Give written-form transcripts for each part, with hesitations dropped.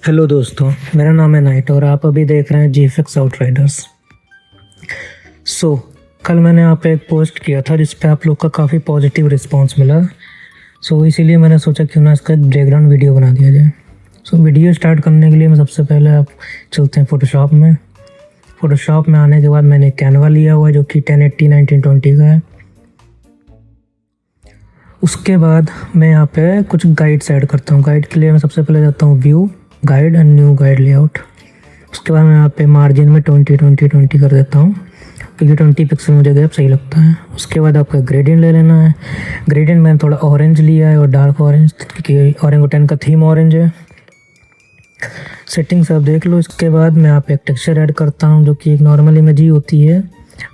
Hello दोस्तों, मेरा नाम है नाइट और आप अभी देख रहे हैं GFX आउटराइडर्स। कल मैंने यहाँ पे एक पोस्ट किया था जिस पे आप लोग का काफ़ी पॉजिटिव रिस्पांस मिला। इसीलिए मैंने सोचा क्यों ना इसका बैकग्राउंड वीडियो बना दिया जाए। वीडियो स्टार्ट करने के लिए मैं सबसे पहले आप चलते हैं फ़ोटोशॉप में। फ़ोटोशॉप में आने के बाद मैंने कैनवा लिया हुआ है जो कि 1080 1920 का है। उसके बाद मैं यहाँ पे कुछ गाइड्स ऐड करता हूँ। गाइड के लिए मैं सबसे पहले जाता हूँ view, guide and new guide layout. उसके बाद मैं यहाँ पे मार्जिन में 20 कर देता हूँ क्योंकि 20 पिक्सल मुझे गैप सही लगता है। उसके बाद आपका ग्रेडियंट ले लेना है। ग्रेडियंट मैंने थोड़ा ऑरेंज लिया है और डार्क ऑरेंज क्योंकि ऑरेंगुटैन का थीम ऑरेंज है। सेटिंग्स आप देख लो। इसके बाद मैं यहाँ पे एक टेक्सचर ऐड करता हूँ जो कि एक नॉर्मल इमेज ही होती है।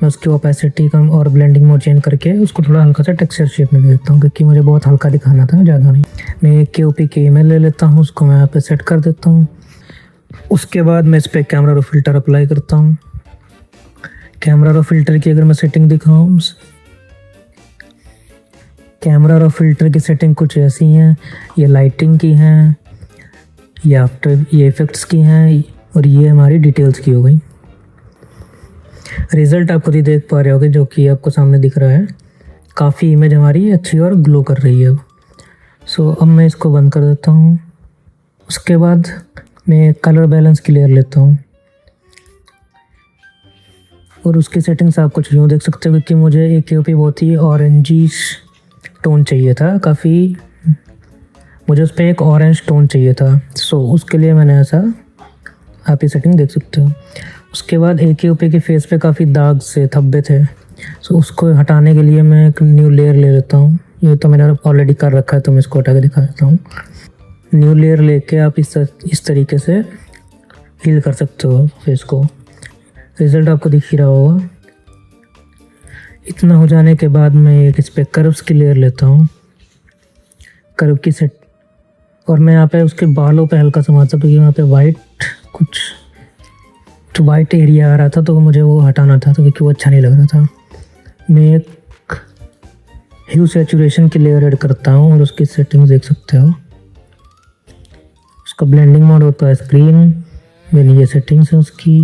मैं उसकी ओपेसिटी कम और ब्लेंडिंग मोड चेंज करके उसको थोड़ा हल्का सा टेक्सचर शेप में दे देता हूँ क्योंकि मुझे बहुत हल्का दिखाना था, ज़्यादा नहीं। मैं एक KOP की इमेज ले लेता हूँ, उसको मैं यहाँ पे सेट कर देता हूँ। उसके बाद मैं इस पर कैमरा रो फिल्टर अप्लाई करता हूँ। कैमरा रो फिल्टर की अगर मैं सेटिंग दिखाऊँ, कैमरा रो फिल्टर की सेटिंग कुछ ऐसी हैं। ये लाइटिंग की हैं, ये इफेक्ट्स की हैं और ये हमारी डिटेल्स की हो गई। रिज़ल्ट आप खुद ही देख पा रहे होगे जो कि आपको सामने दिख रहा है। काफ़ी इमेज हमारी अच्छी और ग्लो कर रही है। अब मैं इसको बंद कर देता हूँ। उसके बाद मैं कलर बैलेंस की लेयर लेता हूँ और उसकी सेटिंग्स आप कुछ यूँ देख सकते हो क्योंकि मुझे एक KOP बहुत ही ऑरेंजिश टोन चाहिए था। काफ़ी मुझे उस पर एक ऑरेंज टोन चाहिए था। उसके लिए मैंने ऐसा, आप ये सेटिंग देख सकते हो। उसके बाद एक KOP के फेस पे काफ़ी दाग से धब्बे थे। उसको हटाने के लिए मैं एक न्यू लेयर ले लेता हूँ। ये तो मैंने ऑलरेडी कर रखा है तो मैं इसको हटा के दिखा देता हूँ। न्यू लेयर लेके आप इस तरीके से हील कर सकते हो फेस को। रिज़ल्ट आपको दिख ही रहा होगा। इतना हो जाने के बाद मैं एक इस पर कर्व्स की लेयर लेता हूँ, कर्व की सेट, और मैं यहाँ पे उसके बालों पे हल्का सा मारता क्योंकि यहाँ पे वाइट एरिया आ रहा था तो मुझे वो हटाना था तो क्योंकि वो अच्छा नहीं लग रहा था। मैं एक ह्यू सैचुरेशन की लेयर ऐड करता हूँ और उसकी सेटिंग्स देख सकते हो। उसका ब्लेंडिंग मोड होता है स्क्रीन, मेरी ये सेटिंग्स है उसकी।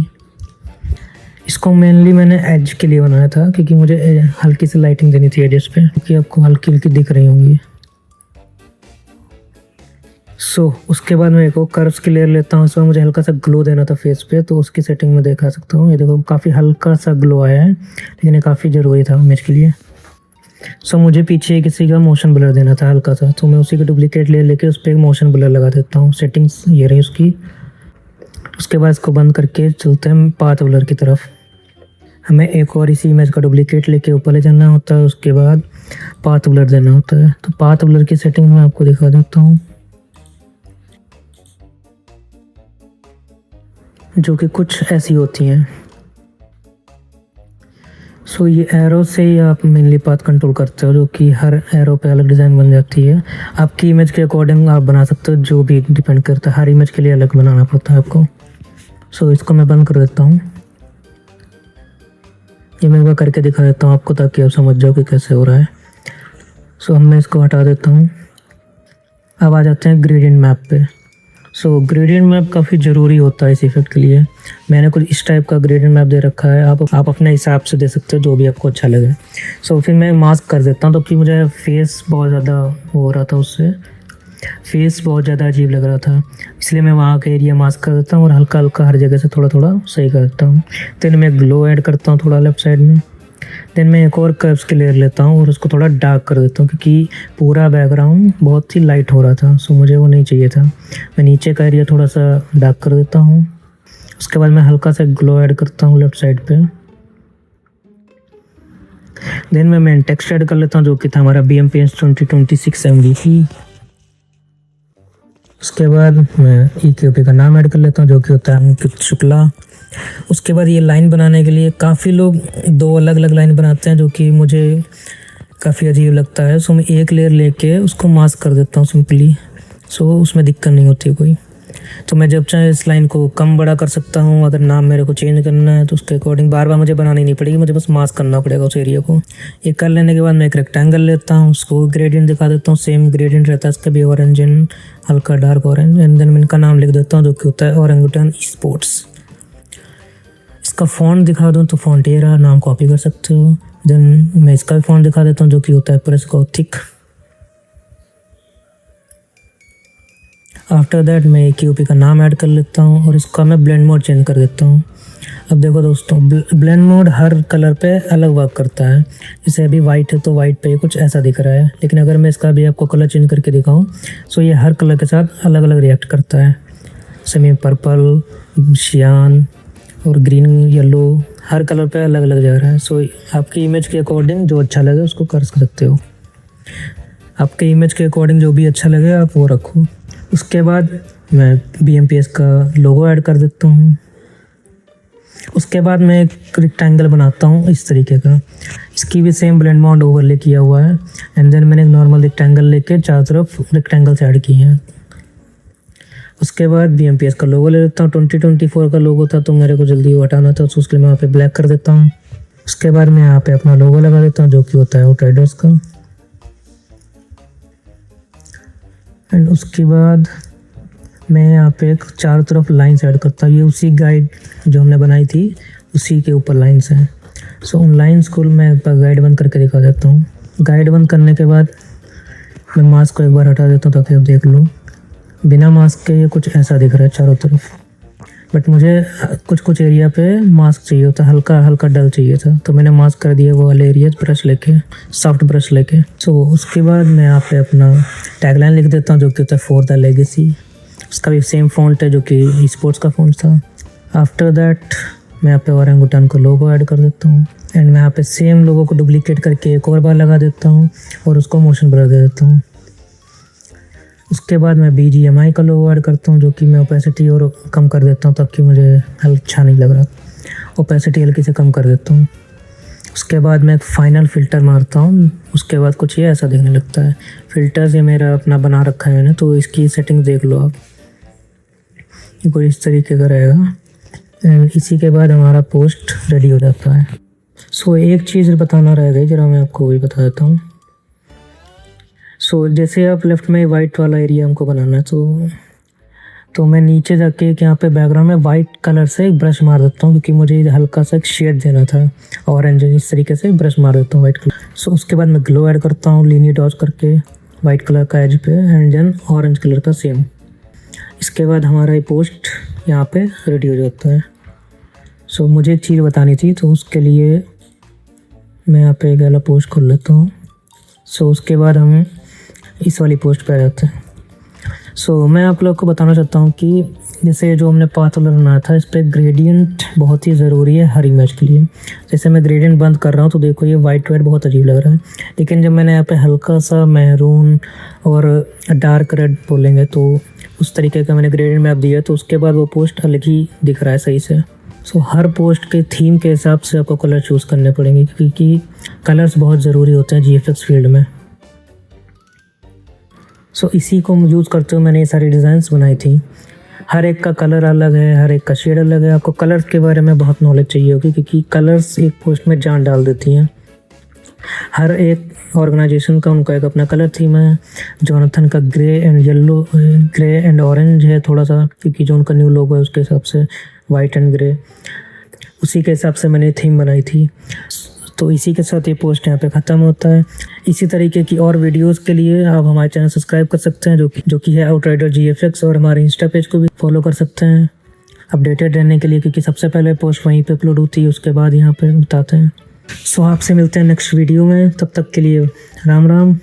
इसको मेनली मैंने एज के लिए बनाया था क्योंकि मुझे हल्की सी लाइटिंग देनी थी एजेस पे क्योंकि आपको हल्की हल्की दिख रही होंगी। उसके बाद मैं एक और कर्व्स की लेयर लेता हूँ। इसमें मुझे हल्का सा ग्लो देना था फेस पे तो उसकी सेटिंग में दिखा सकता हूँ। ये देखो काफ़ी हल्का सा ग्लो आया है लेकिन ये काफ़ी ज़रूरी था इमेज के लिए। मुझे पीछे किसी का मोशन ब्लर देना था हल्का सा, तो मैं उसी का डुप्लीकेट लेके उस पर एक मोशन ब्लर लगा देता हूँ। सेटिंग्स ये रही उसकी। उसके बाद इसको बंद करके चलते हैं पाथ ब्लर की तरफ। हमें एक और इसी इमेज का डुप्लीकेट लेके ऊपर ले जाना होता है। उसके बाद पाथ ब्लर देना होता है। तो पाथ ब्लर की सेटिंग मैं आपको दिखा देता हूँ जो कि कुछ ऐसी होती हैं। ये एरो से ही आप मेनली पाथ कंट्रोल करते हो जो कि हर एरो पे अलग डिज़ाइन बन जाती है। आपकी इमेज के अकॉर्डिंग आप बना सकते हो, जो भी डिपेंड करता है। हर इमेज के लिए अलग बनाना पड़ता है आपको। इसको मैं बंद कर देता हूँ। ये मैं एक बार करके दिखा देता हूँ आपको ताकि आप समझ जाओ कि कैसे हो रहा है। अब मैं इसको हटा देता हूँ। अब आ जाते हैं ग्रेडियंट मैप पे। ग्रेडियंट मैप काफ़ी ज़रूरी होता है इस इफेक्ट के लिए। मैंने कुछ इस टाइप का ग्रेडियंट मैप दे रखा है। आप अपने हिसाब से दे सकते हो जो भी आपको अच्छा लगे। फिर मैं मास्क कर देता हूँ तो कि मुझे फेस बहुत ज़्यादा हो रहा था, उससे फेस बहुत ज़्यादा अजीब लग रहा था, इसलिए मैं वहाँ का एरिया मास्क कर देता हूँ और हल्का हल्का हर जगह से थोड़ा थोड़ा सही कर देता हूँ। देन मैं ग्लो ऐड करता हूँ थोड़ा लेफ्ट साइड में। देन मैं एक और कर्व्स की लेयर लेता हूँ और उसको थोड़ा डार्क कर देता हूँ क्योंकि पूरा बैकग्राउंड बहुत ही लाइट हो रहा था। मुझे वो नहीं चाहिए था। मैं नीचे का एरिया थोड़ा सा डार्क कर देता हूँ। उसके बाद मैं हल्का सा ग्लो ऐड करता हूँ लेफ्ट साइड पे। देन मैं टेक्स्ट ऐड कर लेता हूँ जो कि था हमारा BMP 2026 MVC। उसके बाद मैं EKOP का नाम ऐड कर लेता हूँ जो कि होता है अंकित शुक्ला। उसके बाद ये लाइन बनाने के लिए काफ़ी लोग दो अलग अलग लाइन बनाते हैं जो कि मुझे काफ़ी अजीब लगता है। मैं एक लेयर लेके उसको मास्क कर देता हूँ सिंपली। उसमें दिक्कत नहीं होती कोई। तो मैं जब चाहे इस लाइन को कम बड़ा कर सकता हूँ। अगर नाम मेरे को चेंज करना है तो उसके अकॉर्डिंग बार बार मुझे बनानी नहीं पड़ेगी, मुझे बस मास्क करना पड़ेगा उस एरिया को। ये कर लेने के बाद मैं एक रेक्टेंगल लेता हूँ, उसको ग्रेडियंट दिखा देता हूँ। सेम ग्रेडियंट रहता है इसका भी, ऑरेंज एंड हल्का डार्क ऑरेंज। एंड देन मैं इनका नाम लिख देता हूँ जो कि होता है ओरंगुटान स्पोर्ट्स। इसका फ़ॉन्ट दिखा दूँ तो फ़ॉन्ट ये रहा, नाम कॉपी कर सकते हो। देन मैं इसका भी फ़ॉन्ट दिखा देता हूँ जो कि होता है प्रेस गॉथिक। आफ्टर दैट मैं QP का नाम ऐड कर लेता हूँ और इसका मैं ब्लेंड मोड चेंज कर देता हूँ। अब देखो दोस्तों, ब्लेंड मोड हर कलर पे अलग वर्क करता है। जैसे अभी वाइट है तो वाइट पे कुछ ऐसा दिख रहा है, लेकिन अगर मैं इसका भी आपको कलर चेंज करके दिखाऊँ तो ये हर कलर के साथ अलग अलग रिएक्ट करता है। सेमी पर्पल, शियान और ग्रीन, येलो, हर कलर पे अलग अलग जा रहा है। सो आपकी इमेज के अकॉर्डिंग जो अच्छा लगे उसको कर सकते हो। आपके इमेज के अकॉर्डिंग जो भी अच्छा लगे आप वो रखो। उसके बाद मैं BMPS का लोगो ऐड कर देता हूँ। उसके बाद मैं एक रेक्टेंगल बनाता हूँ इस तरीके का, इसकी भी सेम ब्लेंड मोड ओवरले किया हुआ है। एंड देन मैंने एक नॉर्मल रेक्टेंगल लेके चारों तरफ रेक्टेंगल्स ऐड किए हैं। उसके बाद BMPS का लोगो ले लेता हूँ। 2024 का लोगो था तो मेरे को जल्दी वो हटाना था, तो उसके लिए मैं यहाँ पे ब्लैक कर देता हूँ। उसके बाद मैं यहाँ पे अपना लोगो लगा देता हूँ जो कि होता है आउटराइडर्स का। एंड उसके बाद मैं यहाँ पे एक चारों तरफ लाइन्स ऐड करता हूँ। ये उसी गाइड जो हमने बनाई थी उसी के ऊपर लाइन्स हैं। सो उन लाइन्स को मैं गाइड बंद करके दिखा देता हूँ। गाइड बंद करने के बाद मैं मास्क को एक बार हटा देता हूँ ताकि आप देख लो। बिना मास्क के ये कुछ ऐसा दिख रहा है चारों तरफ, बट मुझे कुछ कुछ एरिया पे मास्क चाहिए होता, हल्का हल्का डल चाहिए था, तो मैंने मास्क कर दिया वो वाले एरिया ब्रश लेके, सॉफ्ट ब्रश लेके। सो उसके बाद मैं यहाँ पे अपना टैगलाइन लिख देता हूँ जो कि होता है फॉर द लेगेसी। उसका भी सेम फ़ॉन्ट है जो कि स्पोर्ट्स का फ़ॉन्ट था। आफ्टर दैट मैं यहाँ पे ओरंगुटान को लोगो ऐड कर देता हूँ। एंड मैं यहाँ पे सेम लोगो को डुप्लीकेट करके एक और बार लगा देता हूँ और उसको मोशन ब्लर दे देता हूँ। उसके बाद मैं BGMI का लोगो ऐड करता हूँ जो कि मैं ओपेसिटी और कम कर देता हूँ ताकि मुझे अच्छा नहीं लग रहा। ओपेसिटी हल्की से कम कर देता हूँ। उसके बाद मैं एक फाइनल फ़िल्टर मारता हूँ। उसके बाद कुछ ये ऐसा दिखने लगता है। फ़िल्टर्स ये मेरा अपना बना रखा है मैंने, तो इसकी सेटिंग देख लो आप, ये कुछ इस तरीके का रहेगा। एंड इसी के बाद हमारा पोस्ट रेडी हो जाता है। सो एक चीज़ बताना रह गई, जरा मैं आपको वही बता देता हूँ। सो जैसे आप लेफ़्ट में वाइट वाला एरिया हमको बनाना है तो मैं नीचे जाके यहाँ पे बैकग्राउंड में वाइट कलर से एक ब्रश मार देता हूँ क्योंकि मुझे हल्का सा एक शेड देना था ऑरेंज, इस तरीके से ब्रश मार देता हूँ वाइट कलर। सो उसके बाद मैं ग्लो ऐड करता हूँ लीनी डॉज करके वाइट कलर का एज पे, एंड देन ऑरेंज कलर का सेम। इसके बाद हमारा ये पोस्ट यहाँ पे रेडी हो जाता है। सो मुझे एक चीज़ बतानी थी, तो उसके लिए मैं यहाँ पे एक वाला पोस्ट खोल लेता हूँ। सो उसके बाद हम इस वाली पोस्ट पे आ जाते हैं। सो मैं आप लोग को बताना चाहता हूँ कि जैसे जो हमने पाथ वाला बनाया था, इस पर ग्रेडियंट बहुत ही ज़रूरी है हर इमेज के लिए। जैसे मैं ग्रेडियंट बंद कर रहा हूँ तो देखो ये वाइट बहुत अजीब लग रहा है, लेकिन जब मैंने यहाँ पे हल्का सा मैरून और डार्क रेड बोलेंगे तो उस तरीके का मैंने ग्रेडियंट मैप दिया, तो उसके बाद वो पोस्ट अलग ही दिख रहा है सही से। सो हर पोस्ट के थीम के हिसाब से आपको कलर चूज़ करने पड़ेंगे क्योंकि कलर्स बहुत ज़रूरी होते हैं GFX फील्ड में। सो इसी को यूज़ करते हुए मैंने ये सारी डिज़ाइंस बनाई थी। हर एक का कलर अलग है, हर एक का शेड अलग है। आपको कलर्स के बारे में बहुत नॉलेज चाहिए होगी क्योंकि कलर्स एक पोस्ट में जान डाल देती हैं। हर एक ऑर्गेनाइजेशन का उनका एक अपना कलर थीम है। जोनाथन का grey and yellow, grey and orange है थोड़ा सा, क्योंकि जो उनका न्यू लोगो है उसके हिसाब से वाइट एंड ग्रे, उसी के हिसाब से मैंने थीम बनाई थी। तो इसी के साथ ये पोस्ट यहाँ पे ख़त्म होता है। इसी तरीके की और वीडियोस के लिए आप हमारे चैनल सब्सक्राइब कर सकते हैं जो कि है आउटराइडर GFX, और हमारे इंस्टा पेज को भी फॉलो कर सकते हैं अपडेटेड रहने के लिए, क्योंकि सबसे पहले पोस्ट वहीं पे अपलोड होती है, उसके बाद यहाँ पे बताते हैं। सो आपसे मिलते हैं नेक्स्ट वीडियो में, तब तक के लिए राम राम।